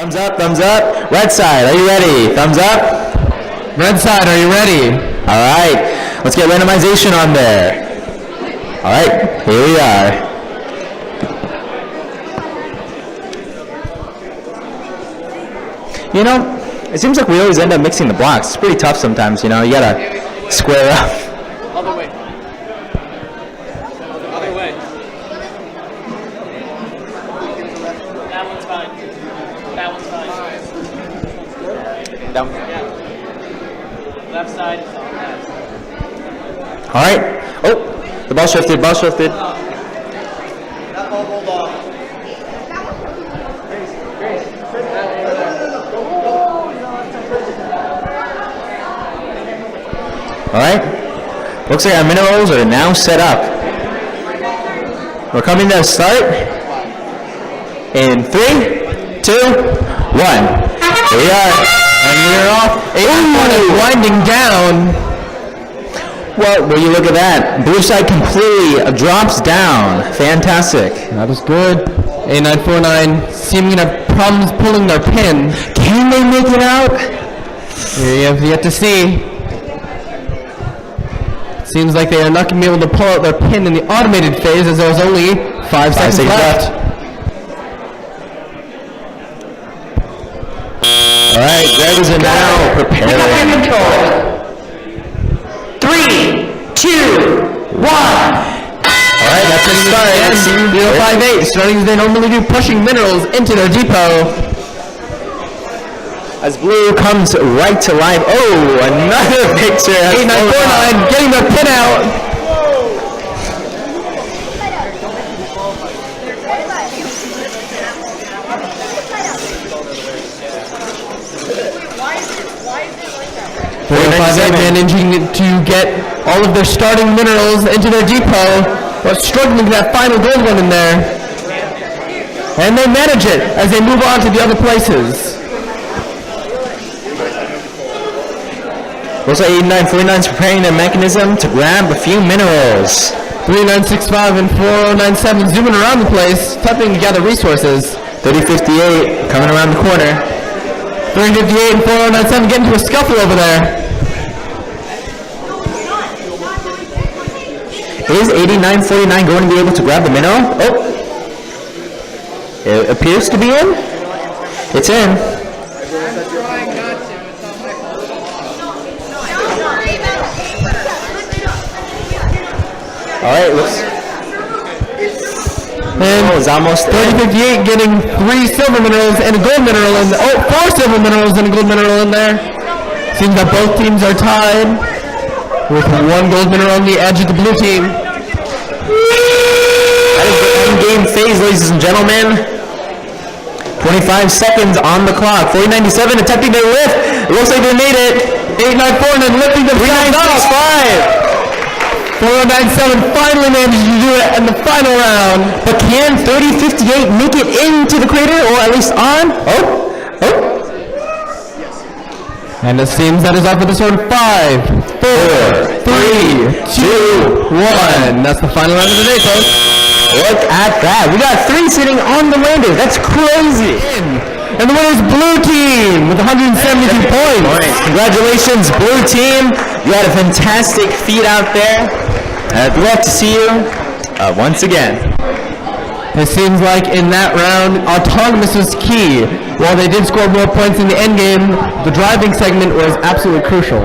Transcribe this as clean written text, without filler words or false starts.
Thumbs up, thumbs up. Red side, are you ready? Thumbs up. Red side, are you ready? All right, let's get randomization on there. All right, here we are. You know, it seems like we always end up mixing the blocks. It's pretty tough sometimes, you know. You gotta square up. Other way. Other way. That one's fine. That one's fine. Down. Yeah. Left side. All right. Oh, the ball shifted. Ball shifted. That ball rolled off. All right. Looks like our minerals are now set up. We're coming to start in 3, 2, 1. Here we are. And we're off. It's winding down. Well, will you look at that? Blue side completely drops down. Fantastic. That was good. A949 seeming to have problems pulling their pin. Can they make it out? We have yet to see. Seems like they are not going to be able to pull out their pin in the automated phase as there's only 5 seconds left. All right, drivers are now preparing. 3, 2, 1. All right, that's the start. 058, starting as they normally do, pushing minerals into their depot. As blue comes right to life. Oh, another picture. 8949 getting their pin out. Managing to get all of their starting minerals into their depot, but struggling to that final gold one in there. And they manage it as they move on to the other places. Looks like 8949's preparing their mechanism to grab a few minerals. 3965 and 4097 zooming around the place, typing to gather resources. 3058 coming around the corner. 358 and 4097 getting into a scuffle over there. Is 8949 going to be able to grab the mineral? Oh, it appears to be in. It's in. All right, looks. And it's almost 3058 getting 3 silver minerals and a gold mineral in. 4 silver minerals and a gold mineral in there. Seems that both teams are tied with 1 gold mineral on the edge of the blue team. That is the end game phase, ladies and gentlemen. 25 seconds on the clock. 4097 attempting their lift. It looks like they made it. 8949 lifting themselves up. 4097 finally managed to do it in the final round. But can 3058 make it into the crater, or at least on? Oh. And it seems that is up for this one. 5, 4, 3, 2, 1. That's the final round of the day, folks. Look at that. We got 3 sitting on the lander. That's crazy. And the winner is Blue Team with 172 points. Congratulations, Blue Team. You had a fantastic feat out there. I'd love to see you once again. It seems like in that round, autonomous was key. While they did score more points in the end game, the driving segment was absolutely crucial.